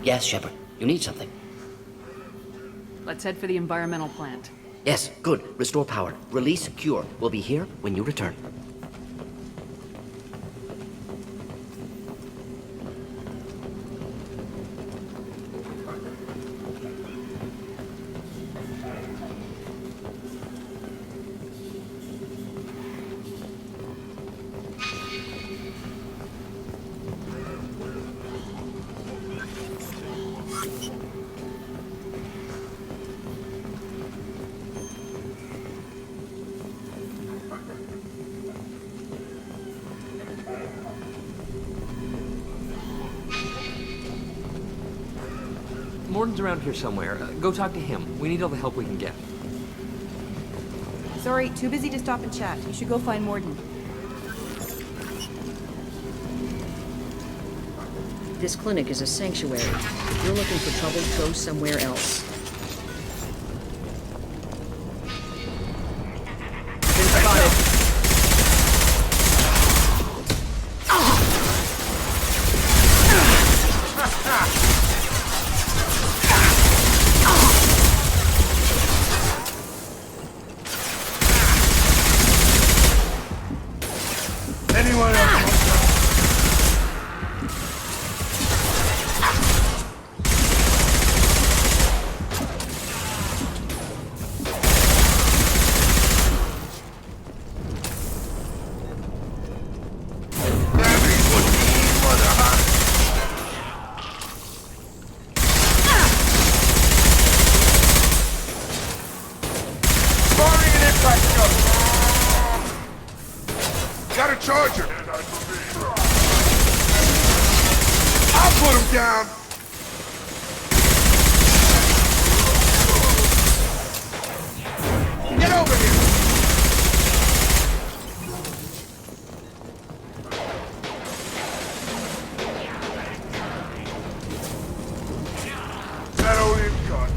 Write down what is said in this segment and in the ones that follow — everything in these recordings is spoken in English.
Yes, Shepard. You need something. Let's head for the environmental plant. Yes, good. Restore power. Release Cure. We'll be here when you return. Morden's around here somewhere. Go talk to him. We need all the help we can get. Sorry, too busy to stop and chat. You should go find Morden. This clinic is a sanctuary. If you're looking for trouble, go somewhere else. Been spotted. Anyone else? Got a charger! I'll put him down! Get over here! Settle in, gun.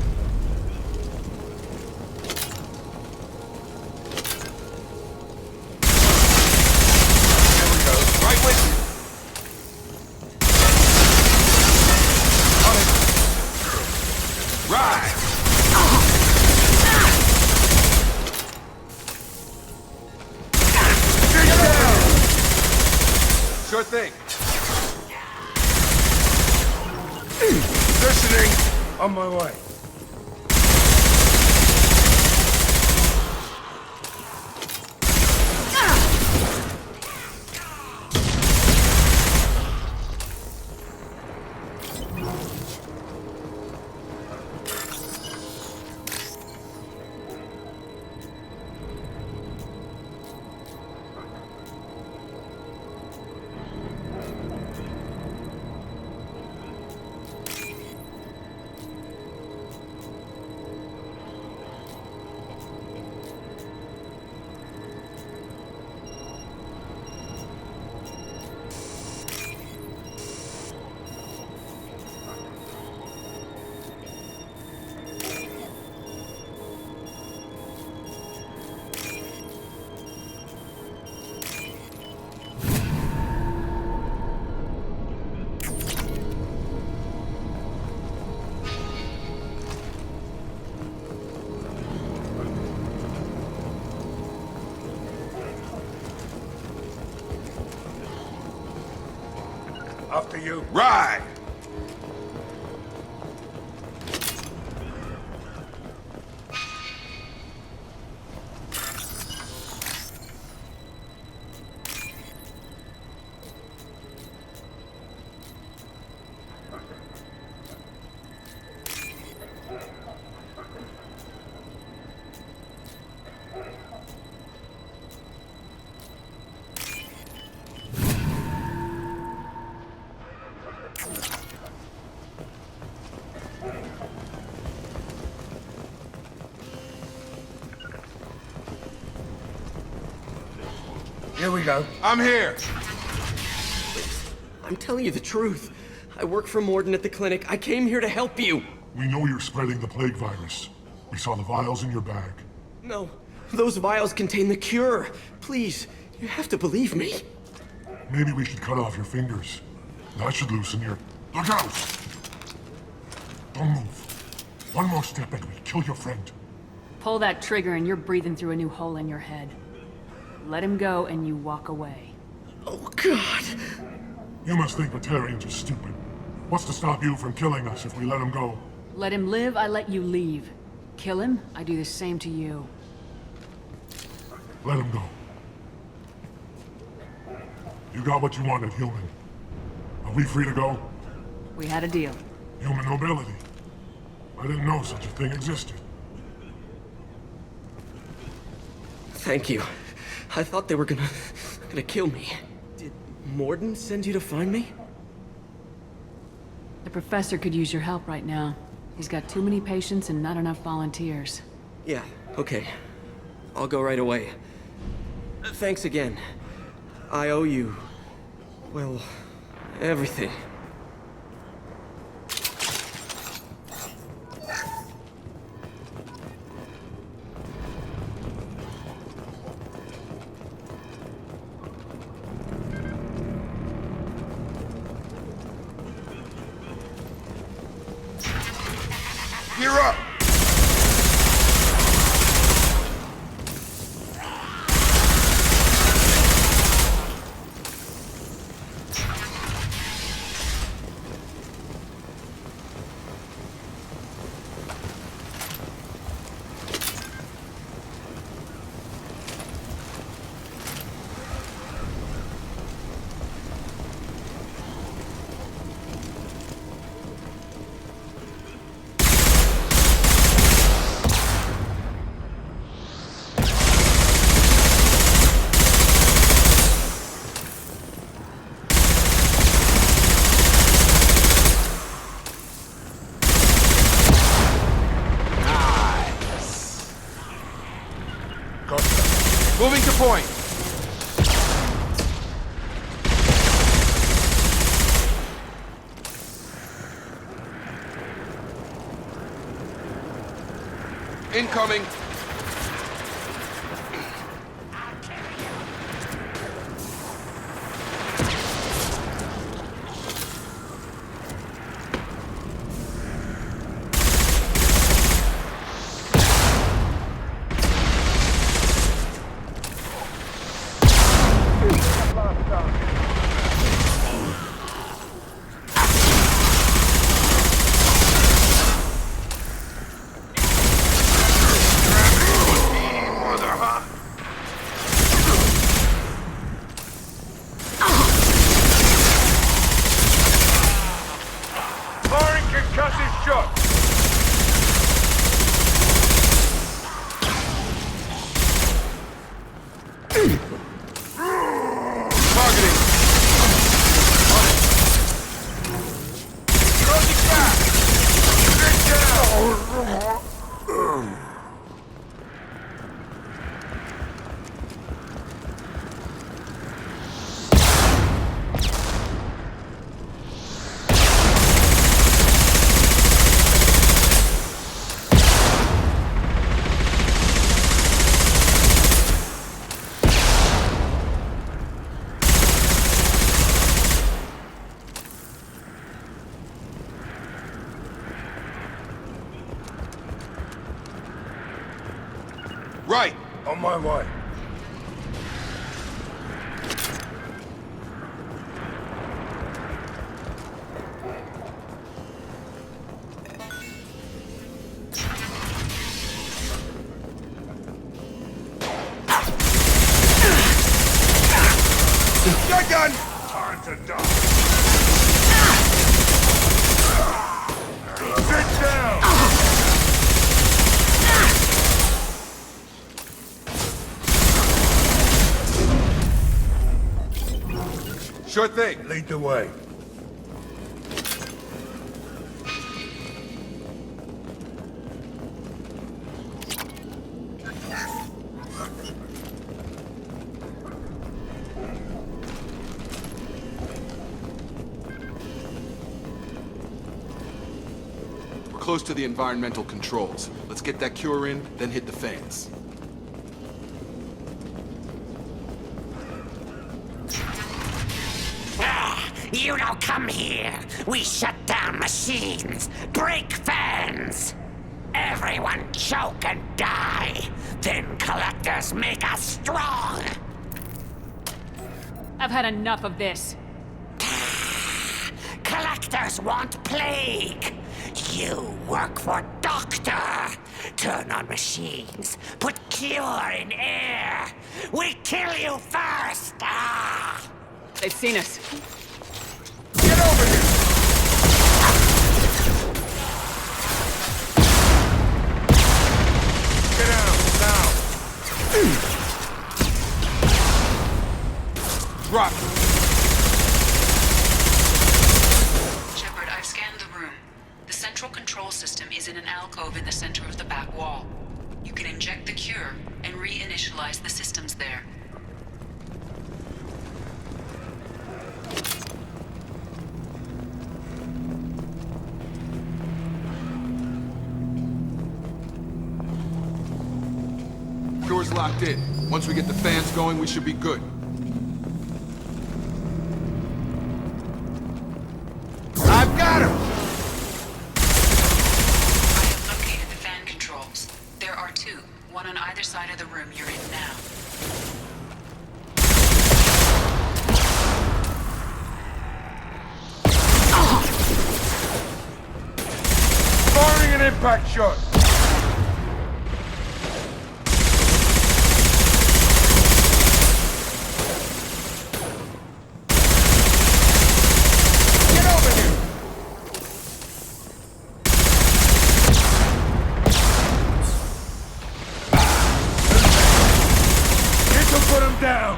Sure thing. Positioning. On my way. After you. Ride! Here we go. I'm here. I'm telling you the truth. I work for Morden at the clinic. I came here to help you. We know you're spreading the plague virus. We saw the vials in your bag. No, those vials contain the cure. Please, you have to believe me. Maybe we should cut off your fingers. That should loosen your... Look out! Don't move. One more step and we kill your friend. Pull that trigger and you're breathing through a new hole in your head. Let him go and you walk away. Oh, God. You must think Batarians are stupid. What's to stop you from killing us if we let him go? Let him live, I let you leave. Kill him, I do the same to you. Let him go. You got what you wanted, human. Are we free to go? We had a deal. Human nobility. I didn't know such a thing existed. Thank you. I thought they were gonna kill me. Did Morden send you to find me? The professor could use your help right now. He's got too many patients and not enough volunteers. Yeah, okay. I'll go right away. Thanks again. I owe you... well, everything. Gear up! Moving to point. Incoming. Right. On my way. Shotgun! Time to die. Sit down! Sure thing. Lead the way. We're close to the environmental controls. Let's get that cure in, then hit the fans. You don't come here. We shut down machines, break fans. Everyone choke and die. Then collectors make us strong. I've had enough of this. Collectors want plague. You work for Doctor. Turn on machines. Put cure in air. We kill you first. Ah! They've seen us. Get over here! Get down, now! Drop! Shepard, I've scanned the room. The central control system is in an alcove in the center of the back wall. You can inject the cure and reinitialize the systems there. Door's locked in. Once we get the fans going, we should be good. I've got him! I have located the fan controls. There are two, one on either side of the room you're in now. Firing an impact shot! Get over here! Need to put him down!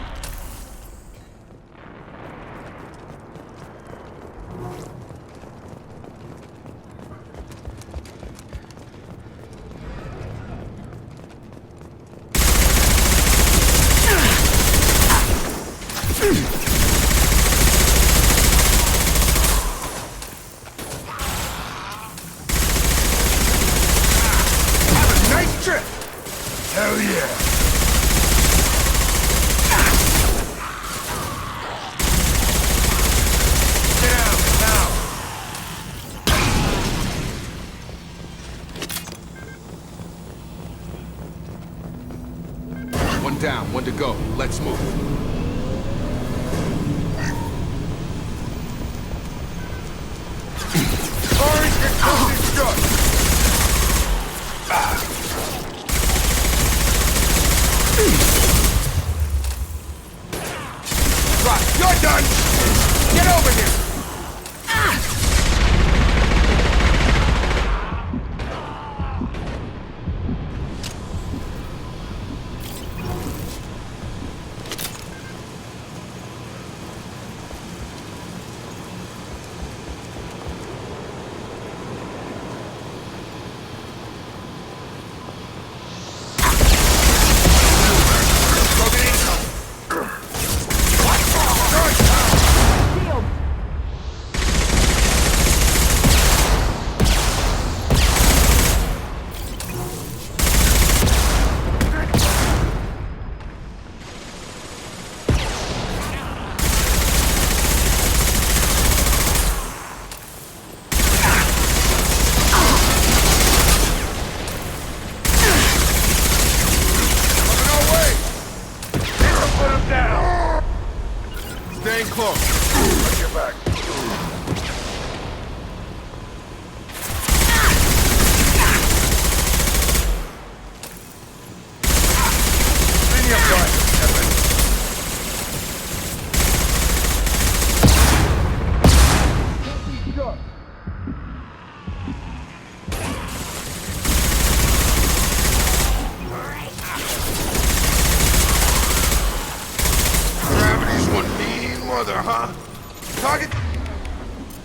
Have a nice trip! Hell yeah! Get out, now! One down, one to go. Let's move. Orange concussive shot! Right, you're done! Get over here! Staying close. Watch your back. Clean your butt, Evan. Gravity's one mean mother, huh? Target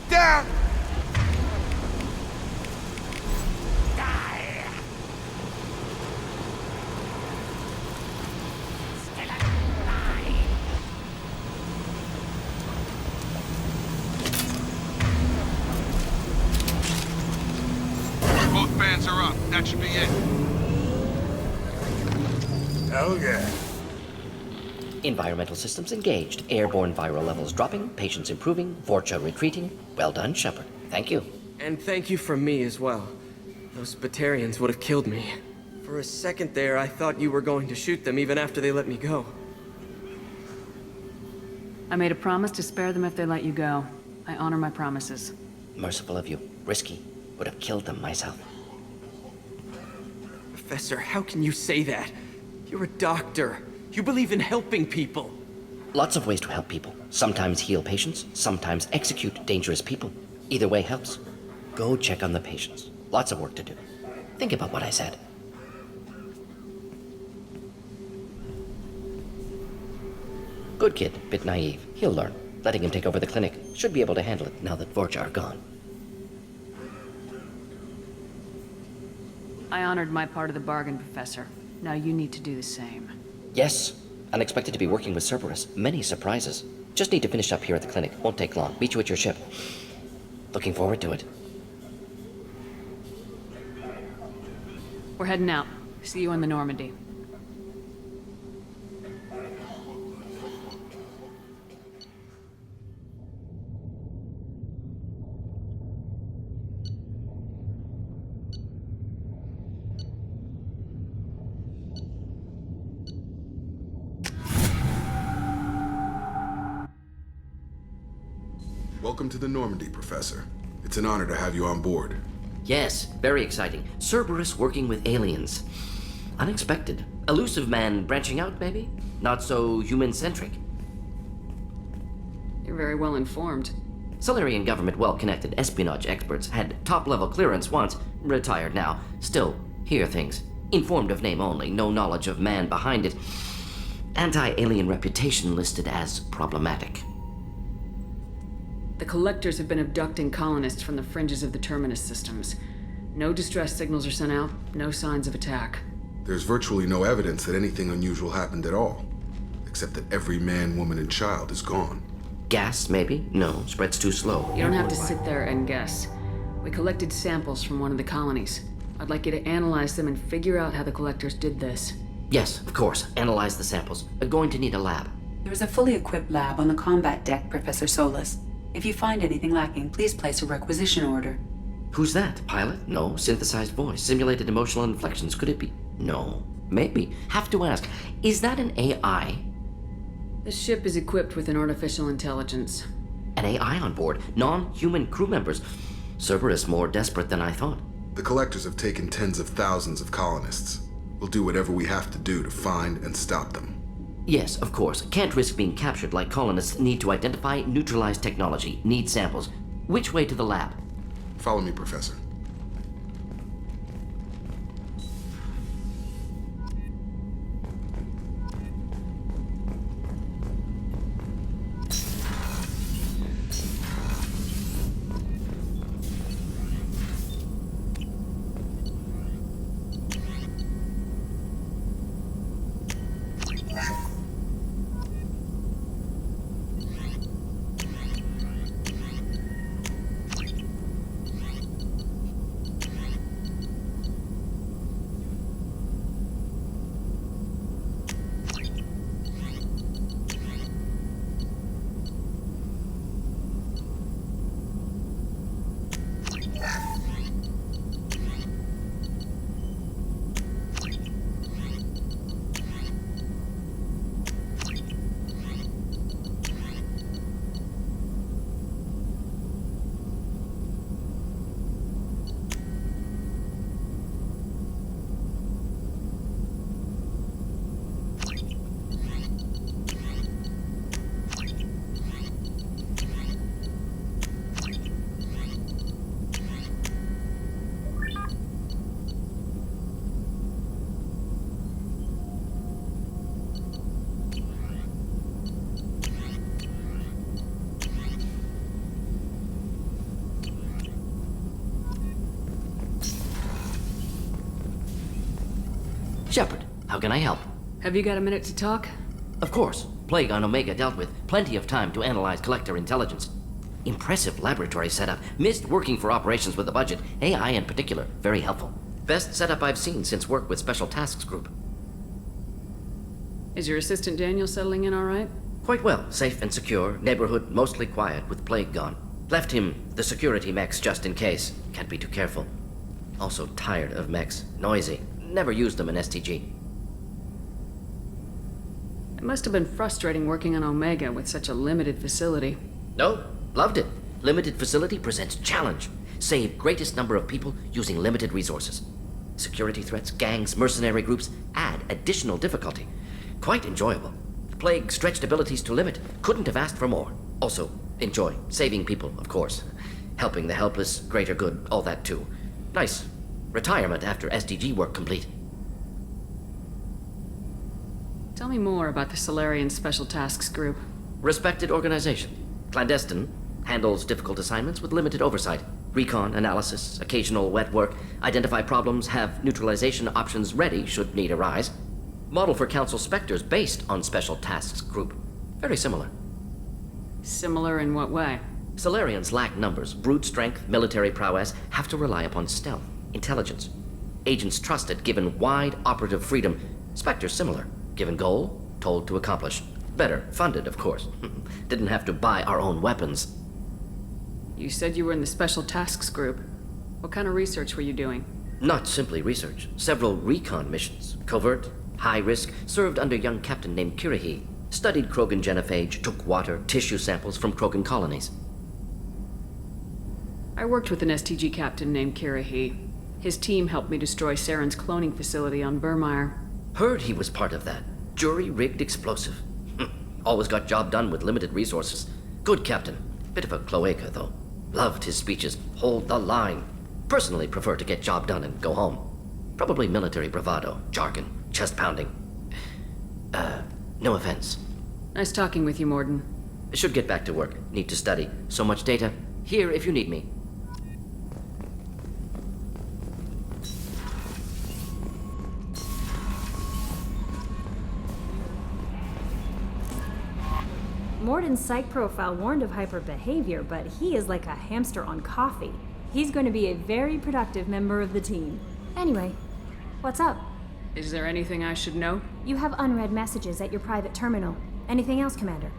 down! Both fans are up. That should be it. Hell yeah. Environmental systems engaged. Airborne viral levels dropping. Patients improving. Vorcha retreating. Well done, Shepard. Thank you. And thank you from me as well. Those Batarians would have killed me. For a second there, I thought you were going to shoot them even after they let me go. I made a promise to spare them if they let you go. I honor my promises. Merciful of you. Risky. Would have killed them myself. Professor, how can you say that? You're a doctor. You believe in helping people. Lots of ways to help people. Sometimes heal patients, sometimes execute dangerous people. Either way helps. Go check on the patients. Lots of work to do. Think about what I said. Good kid, bit naive. He'll learn. Letting him take over the clinic. Should be able to handle it now that Vorcha are gone. I honored my part of the bargain, Professor. Now you need to do the same. Yes. Unexpected to be working with Cerberus. Many surprises. Just need to finish up here at the clinic. Won't take long. Meet you at your ship. Looking forward to it. We're heading out. See you in the Normandy. Welcome to the Normandy, Professor. It's an honor to have you on board. Yes, very exciting. Cerberus working with aliens. Unexpected. Elusive man branching out, maybe? Not so human-centric. You're very well informed. Solarian government well-connected espionage experts had top-level clearance once, retired now. Still, hear things. Informed of name only, no knowledge of man behind it. Anti-alien reputation listed as problematic. The Collectors have been abducting colonists from the fringes of the Terminus systems. No distress signals are sent out, no signs of attack. There's virtually no evidence that anything unusual happened at all, except that every man, woman, and child is gone. Gas, maybe? No, spreads too slow. You don't have to sit there and guess. We collected samples from one of the colonies. I'd like you to analyze them and figure out how the Collectors did this. Yes, of course. Analyze the samples. Going to need a lab. There is a fully equipped lab on the combat deck, Professor Solis. If you find anything lacking, please place a requisition order. Who's that? Pilot? No. Synthesized voice. Simulated emotional inflections. Could it be? No. Maybe. Have to ask. Is that an AI? The ship is equipped with an artificial intelligence. An AI on board? Non-human crew members? Cerberus more desperate than I thought. The Collectors have taken tens of thousands of colonists. We'll do whatever we have to do to find and stop them. Yes, of course. Can't risk being captured like colonists need to identify, neutralize technology, need samples. Which way to the lab? Follow me, Professor. Shepard, how can I help? Have you got a minute to talk? Of course. Plague on Omega dealt with. Plenty of time to analyze Collector intelligence. Impressive laboratory setup. Missed working for operations with a budget. AI in particular. Very helpful. Best setup I've seen since work with Special Tasks Group. Is your assistant Daniel settling in all right? Quite well. Safe and secure. Neighborhood mostly quiet with plague gone. Left him the security mechs just in case. Can't be too careful. Also tired of mechs. Noisy. Never used them in STG. It must have been frustrating working on Omega with such a limited facility. No, loved it. Limited facility presents challenge. Save greatest number of people using limited resources. Security threats, gangs, mercenary groups add additional difficulty. Quite enjoyable. Plague stretched abilities to limit. Couldn't have asked for more. Also, enjoy. Saving people, of course. Helping the helpless, greater good, all that too. Nice. Retirement after SDG work complete. Tell me more about the Solarian Special Tasks Group. Respected organization. Clandestine. Handles difficult assignments with limited oversight. Recon, analysis, occasional wet work. Identify problems, have neutralization options ready should need arise. Model for Council Spectres based on Special Tasks Group. Very similar. Similar in what way? Solarians lack numbers, brute strength, military prowess, have to rely upon stealth, intelligence. Agents trusted, given wide operative freedom. Spectres similar, given goal, told to accomplish. Better, funded, of course. Didn't have to buy our own weapons. You said you were in the Special Tasks Group. What kind of research were you doing? Not simply research. Several recon missions. Covert, high risk, served under a young captain named Kirahi. Studied Krogan genophage, took water, tissue samples from Krogan colonies. I worked with an STG captain named Kirahi. His team helped me destroy Saren's cloning facility on Burmire. Heard he was part of that. Jury-rigged explosive. Always got job done with limited resources. Good captain. Bit of a cloaca, though. Loved his speeches. Hold the line. Personally prefer to get job done and go home. Probably military bravado, jargon, chest pounding. No offense. Nice talking with you, Morden. Should get back to work. Need to study. So much data. Here if you need me. Morden's psych profile warned of hyper behavior, but he is like a hamster on coffee. He's going to be a very productive member of the team. Anyway, what's up? Is there anything I should know? You have unread messages at your private terminal. Anything else, Commander?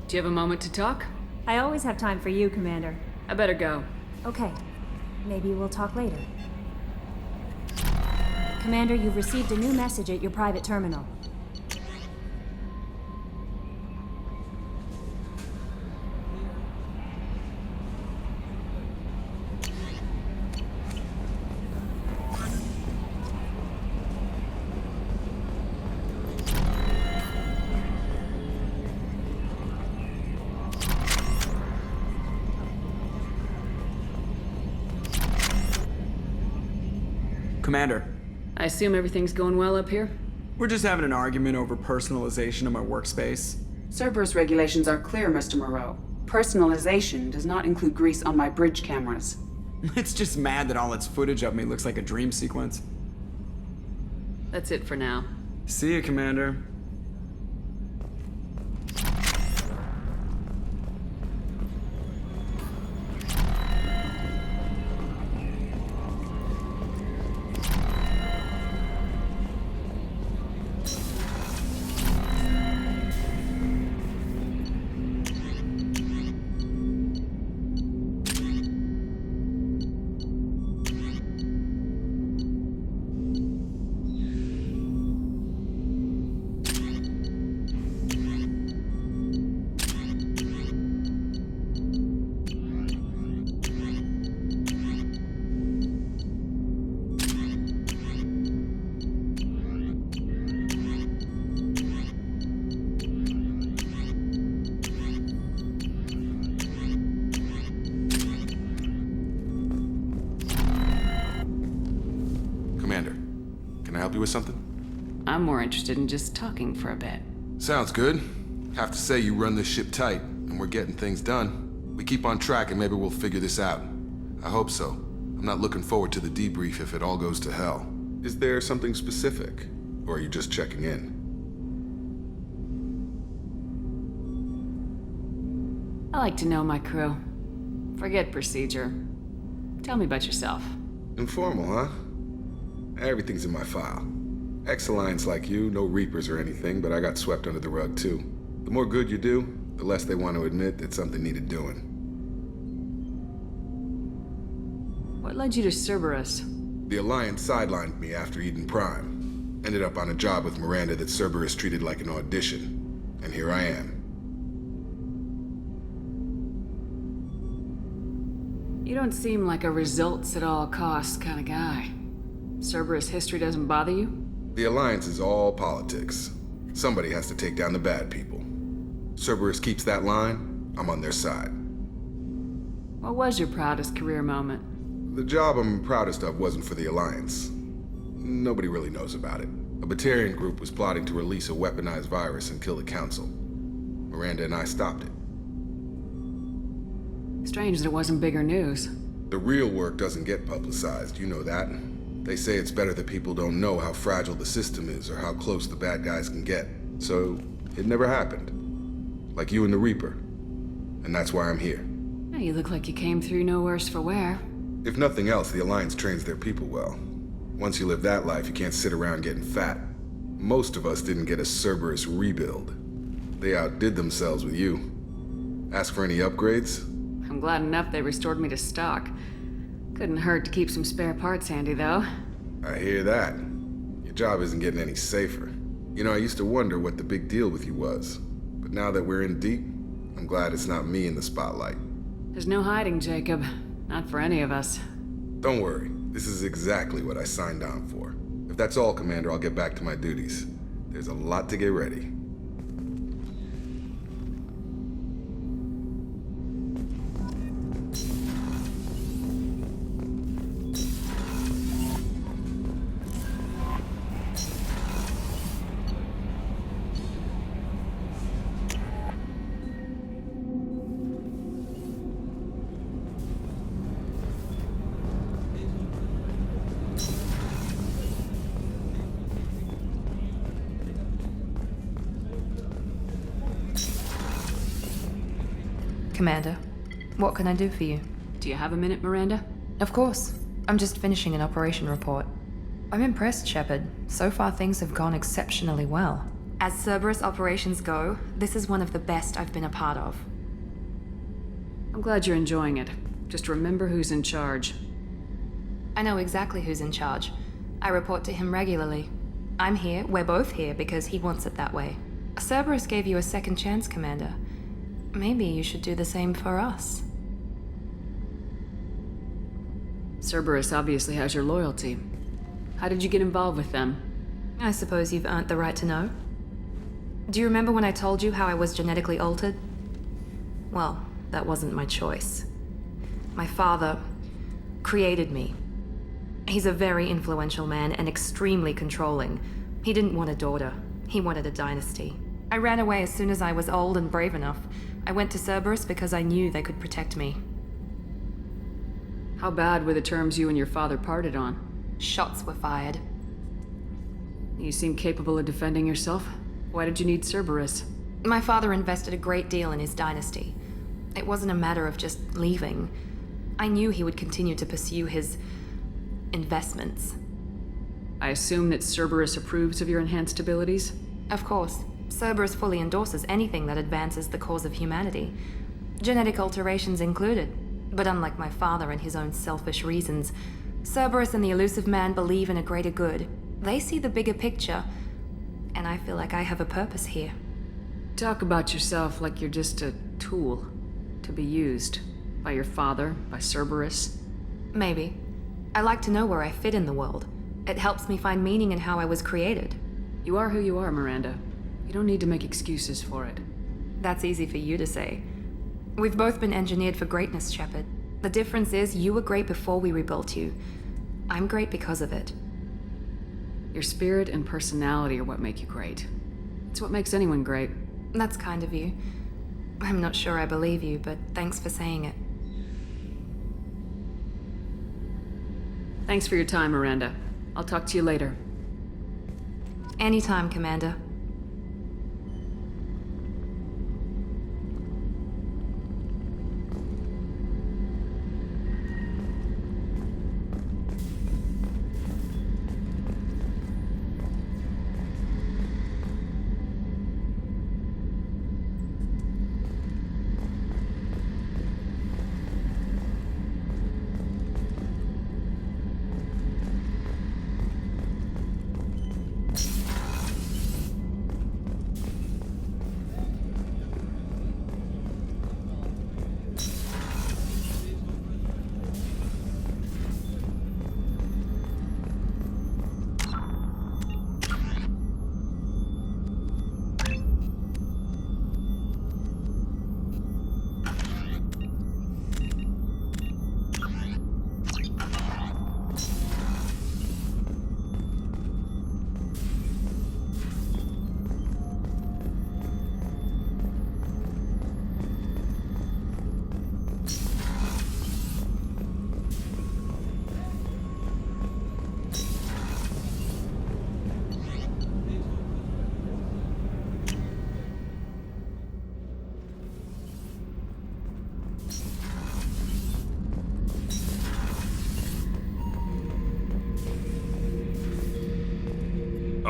Do you have a moment to talk? I always have time for you, Commander. I better go. Okay. Maybe we'll talk later. Commander, you've received a new message at your private terminal. Commander. I assume everything's going well up here? We're just having an argument over personalization of my workspace. Cerberus regulations are clear, Mr. Moreau. Personalization does not include grease on my bridge cameras. It's just mad that all its footage of me looks like a dream sequence. That's it for now. See you, Commander. With something? I'm more interested in just talking for a bit. Sounds good. Have to say you run this ship tight, and we're getting things done. We keep on track and maybe we'll figure this out. I hope so. I'm not looking forward to the debrief if it all goes to hell. Is there something specific? Or are you just checking in? I like to know my crew. Forget procedure. Tell me about yourself. Informal, huh? Everything's in my file. Ex-Alliance like you, no Reapers or anything, but I got swept under the rug too. The more good you do, the less they want to admit that something needed doing. What led you to Cerberus? The Alliance sidelined me after Eden Prime. Ended up on a job with Miranda that Cerberus treated like an audition. And here I am. You don't seem like a results at all costs kind of guy. Cerberus history doesn't bother you? The Alliance is all politics. Somebody has to take down the bad people. Cerberus keeps that line, I'm on their side. What was your proudest career moment? The job I'm proudest of wasn't for the Alliance. Nobody really knows about it. A Batarian group was plotting to release a weaponized virus and kill the Council. Miranda and I stopped it. Strange that it wasn't bigger news. The real work doesn't get publicized, you know that. They say it's better that people don't know how fragile the system is or how close the bad guys can get. So, it never happened. Like you and the Reaper. And that's why I'm here. Yeah, you look like you came through no worse for wear. If nothing else, the Alliance trains their people well. Once you live that life, you can't sit around getting fat. Most of us didn't get a Cerberus rebuild. They outdid themselves with you. Ask for any upgrades? I'm glad enough they restored me to stock. Couldn't hurt to keep some spare parts handy, though. I hear that. Your job isn't getting any safer. You know, I used to wonder what the big deal with you was. But now that we're in deep, I'm glad it's not me in the spotlight. There's no hiding, Jacob. Not for any of us. Don't worry. This is exactly what I signed on for. If that's all, Commander, I'll get back to my duties. There's a lot to get ready. Commander, what can I do for you? Do you have a minute, Miranda? Of course. I'm just finishing an operation report. I'm impressed, Shepard. So far things have gone exceptionally well. As Cerberus operations go, this is one of the best I've been a part of. I'm glad you're enjoying it. Just remember who's in charge. I know exactly who's in charge. I report to him regularly. I'm here, we're both here, because he wants it that way. Cerberus gave you a second chance, Commander. Maybe you should do the same for us. Cerberus obviously has your loyalty. How did you get involved with them? I suppose you've earned the right to know. Do you remember when I told you how I was genetically altered? Well, that wasn't my choice. My father created me. He's a very influential man and extremely controlling. He didn't want a daughter. He wanted a dynasty. I ran away as soon as I was old and brave enough. I went to Cerberus because I knew they could protect me. How bad were the terms you and your father parted on? Shots were fired. You seem capable of defending yourself. Why did you need Cerberus? My father invested a great deal in his dynasty. It wasn't a matter of just leaving. I knew he would continue to pursue his investments. I assume that Cerberus approves of your enhanced abilities? Of course. Cerberus fully endorses anything that advances the cause of humanity. Genetic alterations included. But unlike my father and his own selfish reasons, Cerberus and the Illusive Man believe in a greater good. They see the bigger picture, and I feel like I have a purpose here. Talk about yourself like you're just a tool to be used by your father, by Cerberus. Maybe. I like to know where I fit in the world. It helps me find meaning in how I was created. You are who you are, Miranda. You don't need to make excuses for it. That's easy for you to say. We've both been engineered for greatness, Shepard. The difference is you were great before we rebuilt you. I'm great because of it. Your spirit and personality are what make you great. It's what makes anyone great. That's kind of you. I'm not sure I believe you, but thanks for saying it. Thanks for your time, Miranda. I'll talk to you later. Anytime, Commander.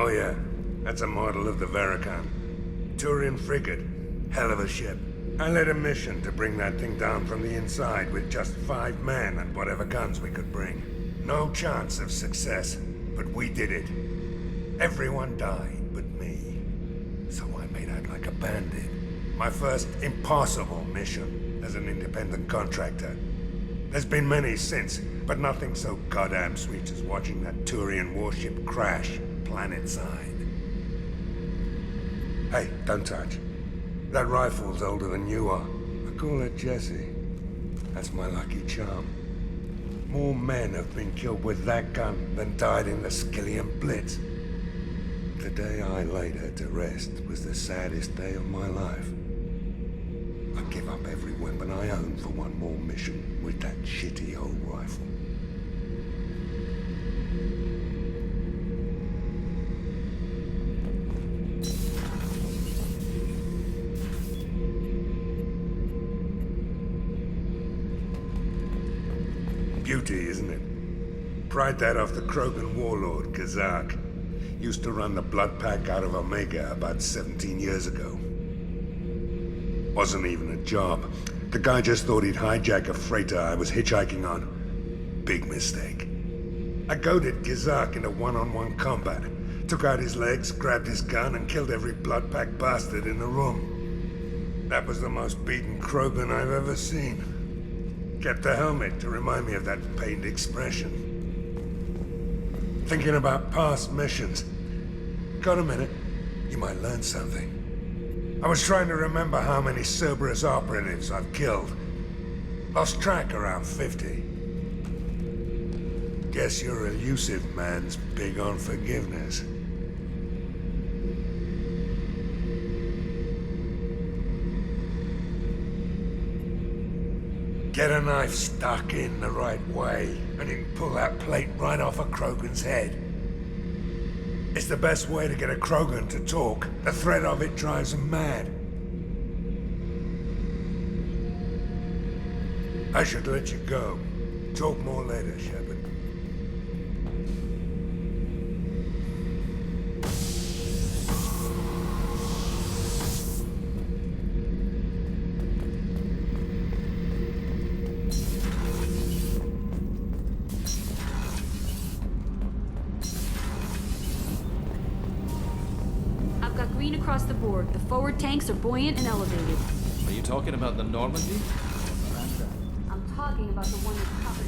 Oh yeah, that's a model of the Veracon. Turian frigate. Hell of a ship. I led a mission to bring that thing down from the inside with just 5 men and whatever guns we could bring. No chance of success, but we did it. Everyone died but me. So I made out like a bandit. My first impossible mission as an independent contractor. There's been many since, but nothing so goddamn sweet as watching that Turian warship crash planet-side. Hey, don't touch. That rifle's older than you are. I call it Jesse. That's my lucky charm. More men have been killed with that gun than died in the Skillian Blitz. The day I laid her to rest was the saddest day of my life. I'd give up every weapon I own for one more mission with that shitty old rifle. Beauty, isn't it? Pried that off the Krogan warlord, Kazak. Used to run the Blood Pack out of Omega about 17 years ago. Wasn't even a job. The guy just thought he'd hijack a freighter I was hitchhiking on. Big mistake. I goaded Kazak into one-on-one combat. Took out his legs, grabbed his gun, and killed every Blood Pack bastard in the room. That was the most beaten Krogan I've ever seen. Kept a helmet to remind me of that pained expression. Thinking about past missions. Got a minute? You might learn something. I was trying to remember how many Cerberus operatives I've killed. Lost track around 50. Guess your elusive man's big on forgiveness. Get a knife stuck in the right way, and you can pull that plate right off a Krogan's head. It's the best way to get a Krogan to talk. The threat of it drives them mad. I should let you go. Talk more later, Shepard. Across the board. The forward tanks are buoyant and elevated. Are you talking about the Normandy? I'm talking about the one that's covered.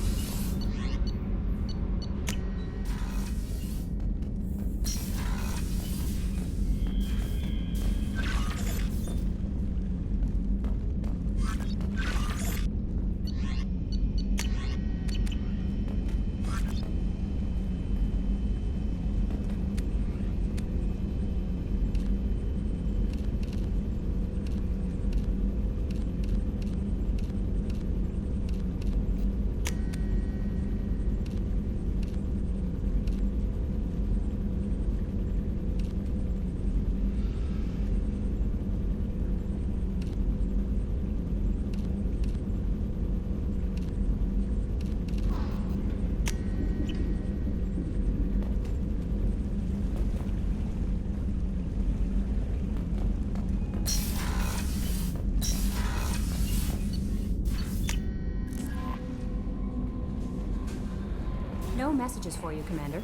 No messages for you, Commander.